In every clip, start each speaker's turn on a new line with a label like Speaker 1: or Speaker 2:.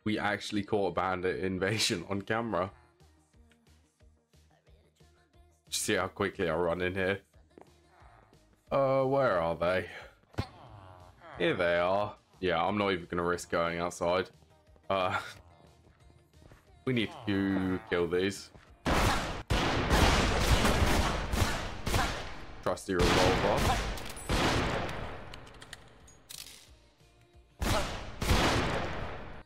Speaker 1: We actually caught a bandit invasion on camera. Just see how quickly I run in here. Where are they? Here they are. Yeah, I'm not even gonna risk going outside. We need to kill these. Trusty revolver.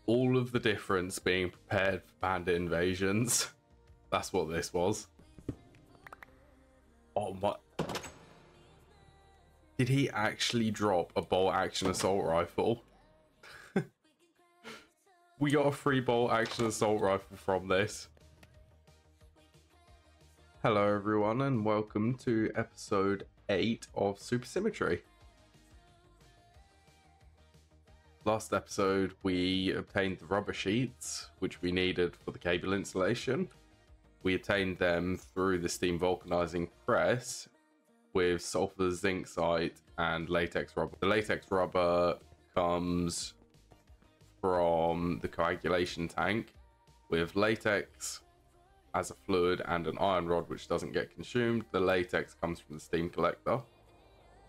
Speaker 1: All of the difference being prepared for bandit invasions. That's what this was. Oh my. Did he actually drop a bolt action assault rifle? We got a free bolt action assault rifle from this. Hello everyone and welcome to episode 8 of SuperSymmetry. Last episode we obtained the rubber sheets which we needed for the cable installation. We obtained them through the steam vulcanizing press with sulfur zincsite and latex rubber. The latex rubber comes from the coagulation tank with latex as a fluid and an iron rod which doesn't get consumed. The latex comes from the steam collector.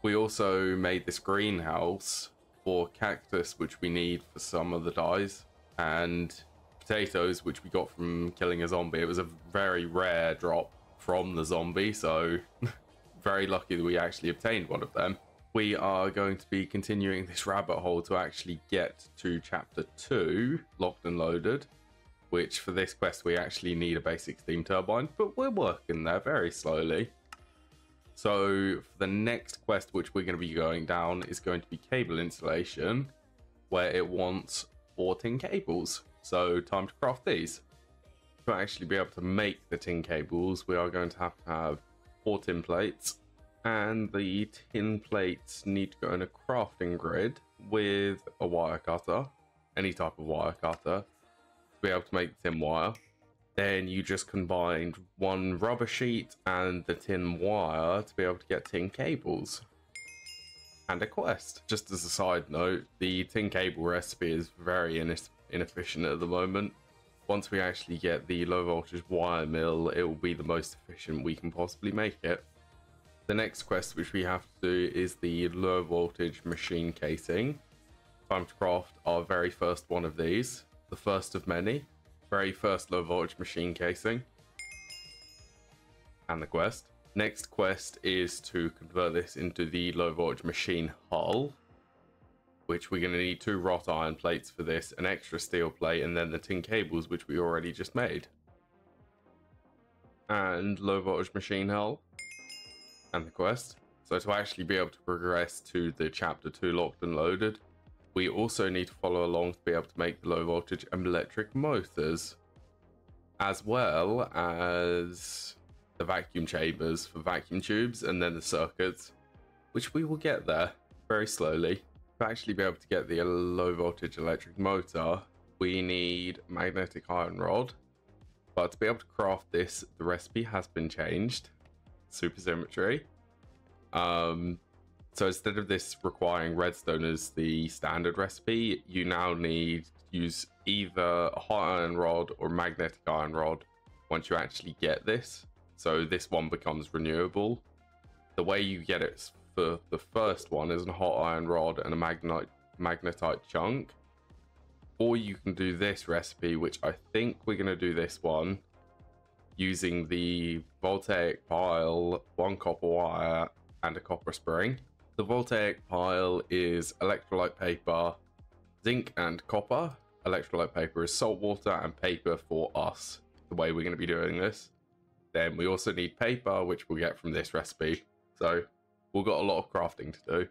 Speaker 1: We also made this greenhouse for cactus which we need for some of the dyes, and potatoes which we got from killing a zombie. It was a very rare drop from the zombie, so very lucky that we actually obtained one of them. We are going to be continuing this rabbit hole to actually get to chapter 2, Locked and Loaded, which for this quest we actually need a basic steam turbine, but we're working there very slowly. So for the next quest which we're going to be going down is going to be cable installation, where it wants 14 cables. So time to craft these. To actually be able to make the tin cables, we are going to have 4 tin plates. And the tin plates need to go in a crafting grid with a wire cutter, any type of wire cutter, to be able to make the tin wire. Then you just combined one rubber sheet and the tin wire to be able to get tin cables. And a quest. Just as a side note, the tin cable recipe is very inefficient at the moment. Once we actually get the low voltage wire mill, it will be the most efficient we can possibly make it. The next quest which we have to do is the low voltage machine casing. Time to craft our very first one of these. The first of many. Very first low voltage machine casing. And the quest. Next quest is to convert this into the low voltage machine hull, which we're going to need 2 wrought iron plates for this, an extra steel plate, and then the tin cables which we already just made. And low voltage machine hull. And the quest. So to actually be able to progress to the chapter 2 Locked and Loaded, we also need to follow along to be able to make the low voltage electric motors, as well as the vacuum chambers for vacuum tubes, and then the circuits, which we will get there very slowly. To actually be able to get the low voltage electric motor, we need magnetic iron rod, but to be able to craft this, the recipe has been changed. SuperSymmetry. So instead of this requiring redstone as the standard recipe, you now need to use either a hot iron rod or magnetic iron rod once you actually get this. So this one becomes renewable. The way you get it for the first one is a hot iron rod and a magnetite chunk. Or you can do this recipe, which I think we're going to do this one, using the voltaic pile, 1 copper wire, and a copper spring. The voltaic pile is electrolyte paper, zinc, and copper. Electrolyte paper is salt water, and paper for us, the way we're going to be doing this. Then we also need paper, which we'll get from this recipe. So we've got a lot of crafting to do.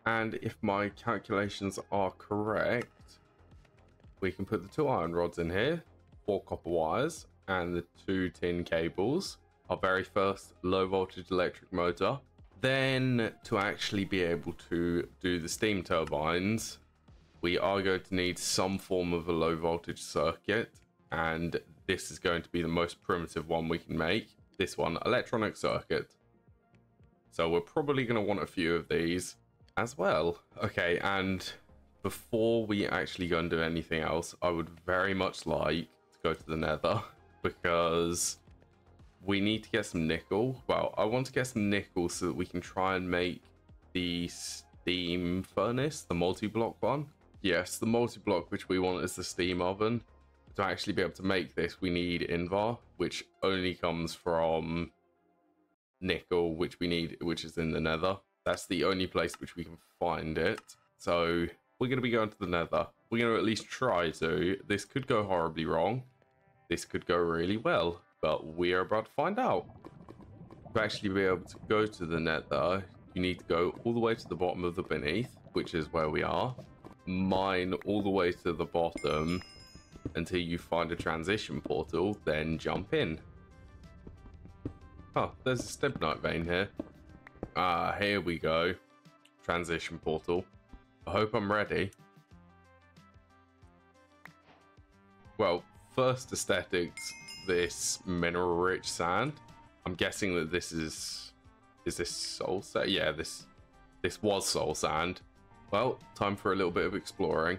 Speaker 1: And if my calculations are correct, we can put the 2 iron rods in here, 4 copper wires, and the 2 tin cables. our very first low voltage electric motor. Then to actually be able to do the steam turbines, we are going to need some form of a low voltage circuit, and this is going to be the most primitive one we can make. This one, electronic circuit. So we're probably going to want a few of these as well. Okay, and before we actually go and do anything else, I would very much like to go to the nether, because we need to get some nickel. Well, I want to get some nickel so that we can try and make the steam furnace, the multi-block one. Yes, the multi-block which we want is the steam oven. To actually be able to make this, we need Invar, which only comes from nickel, which we need, which is in the nether. That's the only place which we can find it. So we're going to be going to the nether. We're going to at least try to. This could go horribly wrong. This could go really well, but we are about to find out. To actually be able to go to the nether, you need to go all the way to the bottom of the beneath, which is where we are. Mine all the way to the bottom until you find a transition portal, then jump in. Oh, there's a stibnite vein here. Ah, here we go. Transition portal. I hope I'm ready. Well, first aesthetics, this mineral rich sand. I'm guessing that this is this soul sand? Yeah, this was soul sand. Well, time for a little bit of exploring.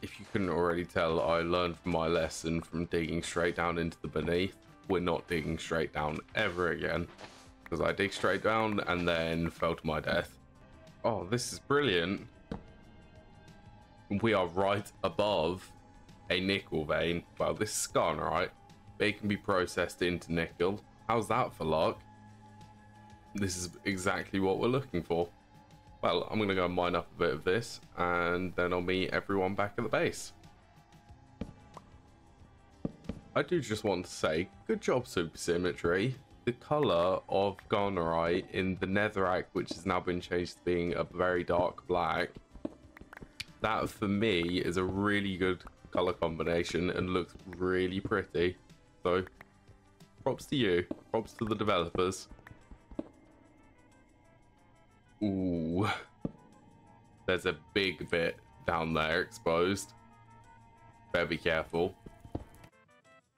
Speaker 1: If you couldn't already tell, I learned from my lesson from digging straight down into the beneath. We're not digging straight down ever again, because I dig straight down and then fell to my death. Oh, this is brilliant. We are right above a nickel vein. Well, this is skarnerite. It can be processed into nickel. How's that for luck? This is exactly what we're looking for. Well, I'm going to go mine up a bit of this, and then I'll meet everyone back at the base. I do just want to say, good job, SuperSymmetry. The colour of Garnerite in the netherrack, which has now been changed to being a very dark black, that for me is a really good colour combination and looks really pretty. So, props to you. Props to the developers. Ooh. There's a big bit down there exposed. Better be careful.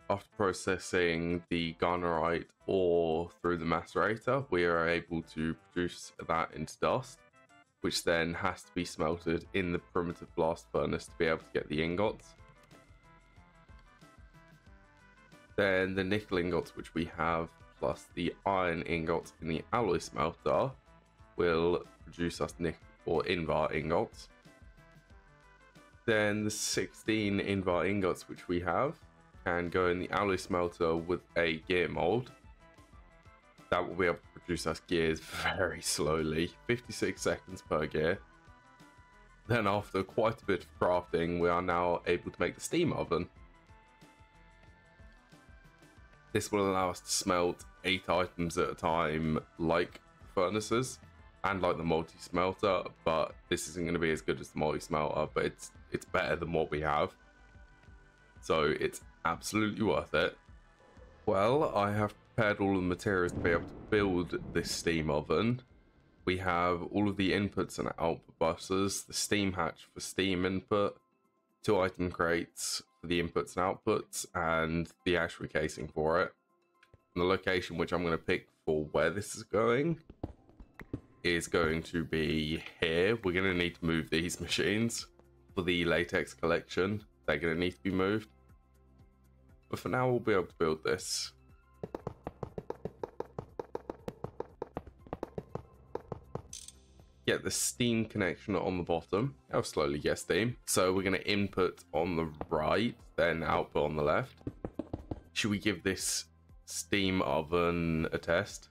Speaker 1: After processing the Garnerite ore through the macerator, we are able to produce that into dust, which then has to be smelted in the primitive blast furnace to be able to get the ingots. Then the nickel ingots which we have, plus the iron ingots in the alloy smelter, will produce us nickel or Invar ingots. Then the 16 Invar ingots which we have can go in the alloy smelter with a gear mold. That will be able to produce us gears very slowly, 56 seconds per gear. Then after quite a bit of crafting, we are now able to make the steam oven. This will allow us to smelt 8 items at a time, like furnaces and like the multi-smelter, but this isn't going to be as good as the multi-smelter, but it's better than what we have, so it's absolutely worth it. Well, I have prepared all of the materials to be able to build this steam oven. We have all of the inputs and output buses, the steam hatch for steam input, 2 item crates for the inputs and outputs, and the actual casing for it. And the location which I'm going to pick for where this is going is going to be here. We're going to need to move these machines for the latex collection. They're going to need to be moved. But for now, we'll be able to build this. Get the steam connection on the bottom. I'll slowly get steam. So we're going to input on the right, then output on the left. Should we give this steam oven a test?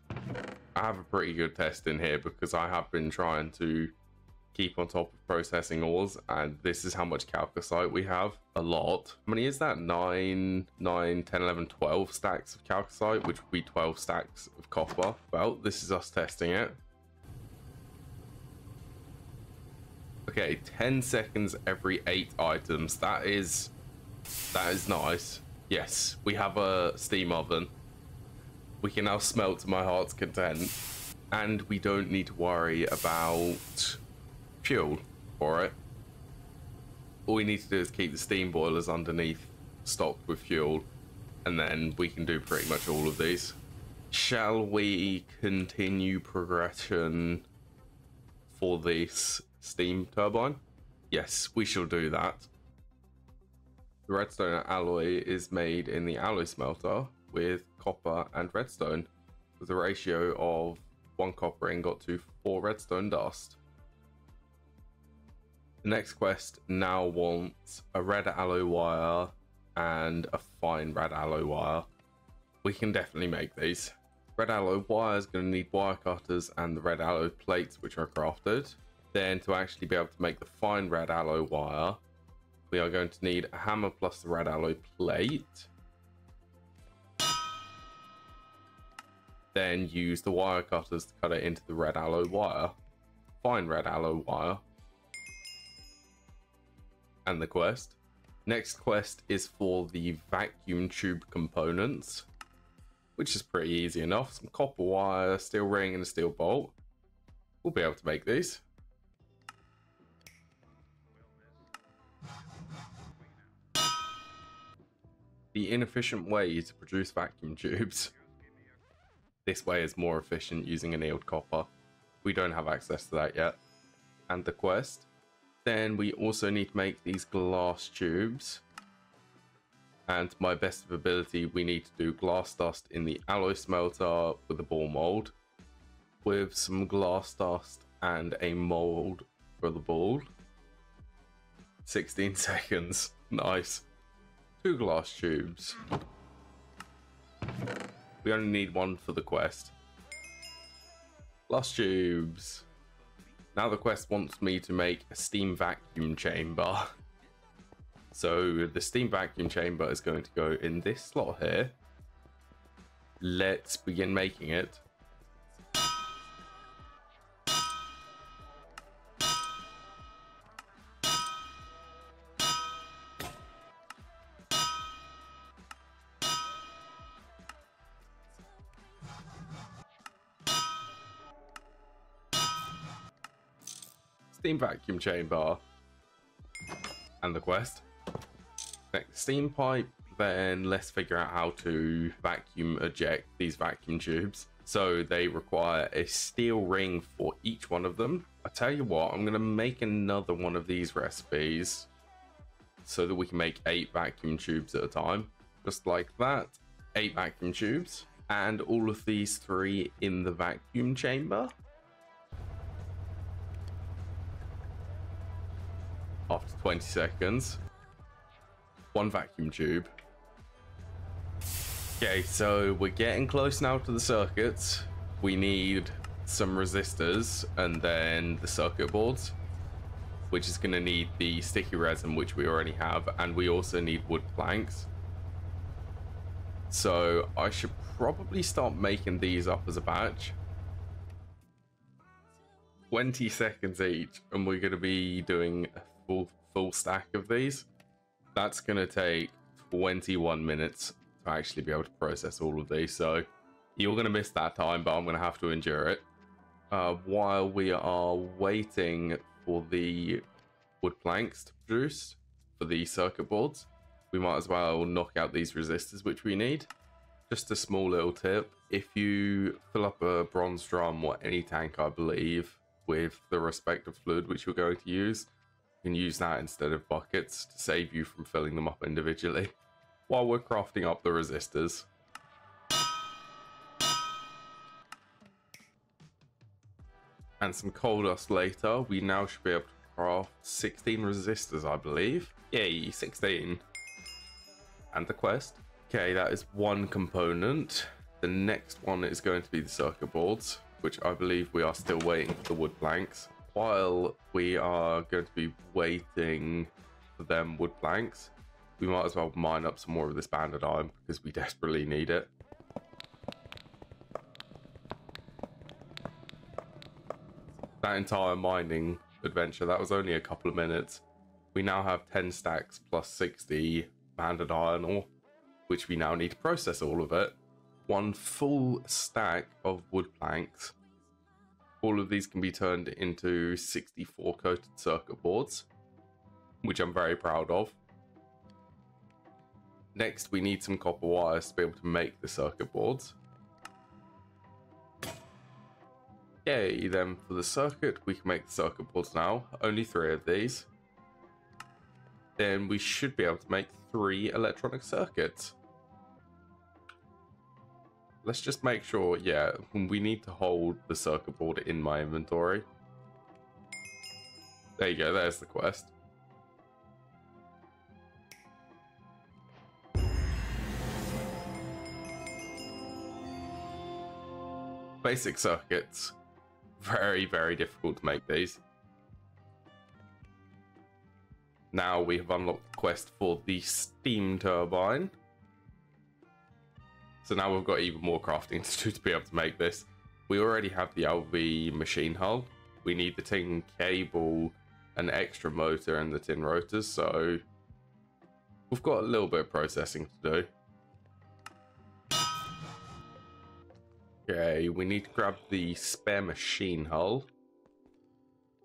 Speaker 1: I have a pretty good test in here because I have been trying to keep on top of processing ores, and this is how much chalcocite we have. A lot. How many is that? 9, 10, 11, 12 stacks of chalcocite, which would be 12 stacks of copper. Well, this is us testing it. Okay, 10 seconds every 8 items. That is nice. Yes, we have a steam oven. We can now smelt to my heart's content, and we don't need to worry about fuel for it. All we need to do is keep the steam boilers underneath stocked with fuel, and then we can do pretty much all of these. Shall we continue progression for this steam turbine? Yes, we shall do that. The redstone alloy is made in the alloy smelter with copper and redstone, with a ratio of 1 copper ingot to 4 redstone dust. The next quest now wants a red alloy wire and a fine red alloy wire. We can definitely make these. Red alloy wire is going to need wire cutters and the red alloy plates, which are crafted. Then to actually be able to make the fine red alloy wire, we are going to need a hammer plus the red alloy plate. Then use the wire cutters to cut it into the red alloy wire, fine red alloy wire. And the quest. Next quest is for the vacuum tube components, which is pretty easy enough. Some copper wire, steel ring, and a steel bolt. We'll be able to make these. The inefficient way to produce vacuum tubes. This way is more efficient using annealed copper. We don't have access to that yet. And the quest. Then we also need to make these glass tubes. And to my best of ability, we need to do glass dust in the alloy smelter with a ball mold, with some glass dust and a mold for the ball. 16 seconds. Nice. 2 glass tubes. We only need 1 for the quest. Glass tubes. Now the quest wants me to make a steam vacuum chamber. So the steam vacuum chamber is going to go in this slot here. Let's begin making it. Steam vacuum chamber and the quest. Next steam pipe, then let's figure out how to vacuum eject these vacuum tubes. So they require a steel ring for each one of them. I tell you what, I'm gonna make another one of these recipes so that we can make 8 vacuum tubes at a time. Just like that, 8 vacuum tubes, and all of these 3 in the vacuum chamber. After 20 seconds, 1 vacuum tube. Okay, so we're getting close now to the circuits. We need some resistors and then the circuit boards, which is going to need the sticky resin, which we already have, and we also need wood planks. So I should probably start making these up as a batch. 20 seconds each, and we're going to be doing a full stack of these. That's going to take 21 minutes to actually be able to process all of these, so you're going to miss that time, but I'm going to have to endure it. While we are waiting for the wood planks to produce for the circuit boards, we might as well knock out these resistors which we need. Just a small little tip: if you fill up a bronze drum or any tank, I believe, with the respective fluid which you're going to use, you can use that instead of buckets to save you from filling them up individually while we're crafting up the resistors. And some coal dust later, we now should be able to craft 16 resistors, I believe. Yay, 16. And the quest. Okay, that is 1 component. The next one is going to be the circuit boards, which I believe we are still waiting for the wood planks. While we are going to be waiting for them wood planks, we might as well mine up some more of this banded iron because we desperately need it. That entire mining adventure, that was only a couple of minutes. We now have 10 stacks plus 60 banded iron ore, which we now need to process all of it. one full stack of wood planks. All of these can be turned into 64 coated circuit boards, which I'm very proud of. Next, we need some copper wires to be able to make the circuit boards. Yay, then for the circuit, we can make the circuit boards now. Only 3 of these. Then we should be able to make 3 electronic circuits. Let's just make sure, yeah, we need to hold the circuit board in my inventory. There you go, there's the quest. Basic circuits. Very, very difficult to make these. Now we have unlocked the quest for the steam turbine. So now we've got even more crafting to do to be able to make this. We already have the LV machine hull. We need the tin cable, an extra motor, and the tin rotors. So we've got a little bit of processing to do. Okay, we need to grab the spare machine hull.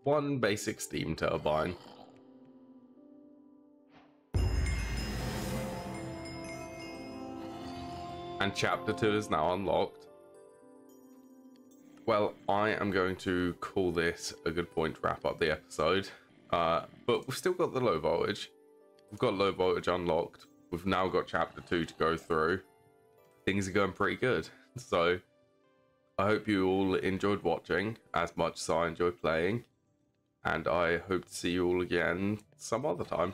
Speaker 1: 1 basic steam turbine. And chapter 2 is now unlocked. Well, I am going to call this a good point to wrap up the episode. But we've still got the low voltage. We've got low voltage unlocked. We've now got chapter 2 to go through. Things are going pretty good. So I hope you all enjoyed watching as much as I enjoyed playing. And I hope to see you all again some other time.